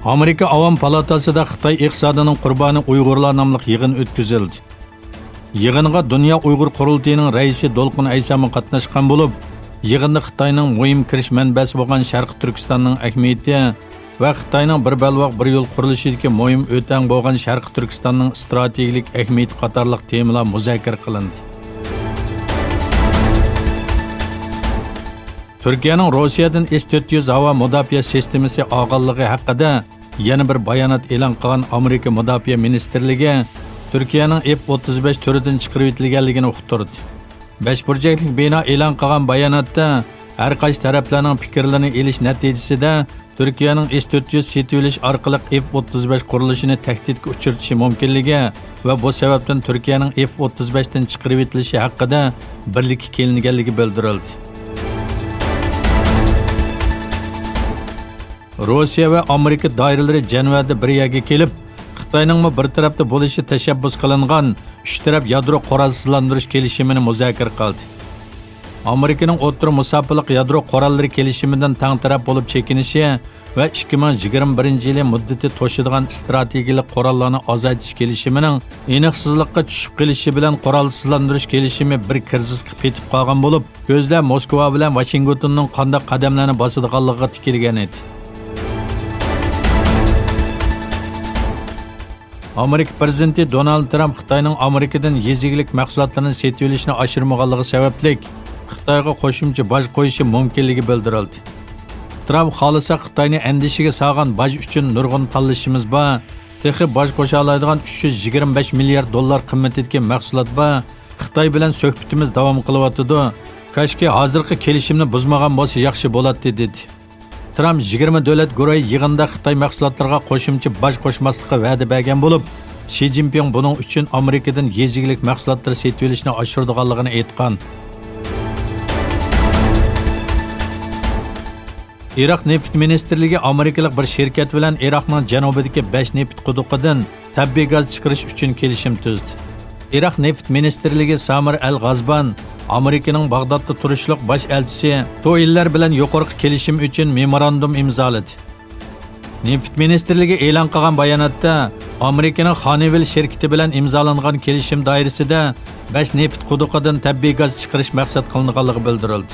Amerika Avam Palatasida Xitoy iqtisodining qurboni Uyg'urlar nomli yig'in o'tkazildi. Yig'inga Dunyo Uyg'ur qurultayining raisi Dolqin Aysami qatnashgan bo'lib, yig'inda Xitoyning muhim kirish manbasi bo'lgan Sharq Turkistonning ahamiyati va Xitoyning bir balvoq bir yo'l qurilishidagi muhim o'tang bo'lgan Sharq Turkistonning strategik ahamiyati qatorliq temalar muzokara qilindi. Türkiye'nin Rossiyadan S-400 hava mudofaa sistemasi olganligi haqida yana bir bayonot e'lon qilgan Amerika Mudofaa Ministrligi Türkiye'nin F-35 turidan chiqarib etilganligini uqtirdi. 5 burchaklik bino e'lon qilgan bayonotda har qaysi taraflarning fikrlarini elish natijasida Türkiye'nin S-400 setib olish orqali F-35 qurilishini tahdidga uchratishi mumkinligi va bu sababdan Türkiye'nin F-35 dan chiqarib etilishi haqida birlikka kelinganligi bildirildi. Rossiya va Amerika doiralari Janvada bir yerga kelib, Xitoyning bir tarafda bo'lishi tashabbus qilingan 3 taraf yadro qurolsizlantirish kelishimini muzokara qildi. Amerikaning o'rta musofirlik yadro qurollari kelishimidan tang taraf bo'lib chekinishi va 2021-yil muddati to'shadigan strategik qurollarni ozaytish kelishimining aniqsizlikka tushib qolishi bilan qurolsizlantirish kelishimi bir krizisga petib qolgan bo'lib, ko'zlar Moskva bilan Washingtonning qanday qadamlarni bosadiganligiga tikilgan edi. Amerika prezidenti Donald Trump Xitoyning Amerikadan yezigilik mahsulotlarini setib olishni oshirmaganligi sababli Xitoyga qo'shimcha boj qo'yishi mumkinligi bildirildi. Trump xolisa Xitoyni andishiga solgan boj uchun nurg'un tanlashimiz bor. Texi boj qo'sha oladigan 325 milliard dollar qimmatidagi mahsulot bor. Xitoy bilan suhbatimiz davom qilyotdi. Kashki hozirgi kelishimni buzmagan bo'lsa yaxshi bo'ladi dedi. Trump 20 davlat guruhi yig'inda Xitoy mahsulotlariga qo'shimcha boj qo'shmaslikka va'da bergan bo'lib, Xi Jinping buning uchun Amerikadan yezigilik mahsulotlar setib olishni oshiradiganligini aytgan. Iroq neft ministrligi Amerikalik bir shirkat bilan Iroqning janubidagi 5 neft quduqidan tabiiy gaz chiqarish uchun kelishim tuzdi. Iroq neft ministrligi Samir al-G'azban Amerikaning Bag'dodda turishliq bosh elchisi To'yillar bilan yuqorqi kelishim uchun memorandum imzoladi. Neft ministrligi e'lon qilgan bayonotda Amerikaning Honeywell shirkati bilan imzolangan kelishim doirasida 5 neft quduqidan tabiiy gaz chiqarish maqsad qilinganligi bildirildi.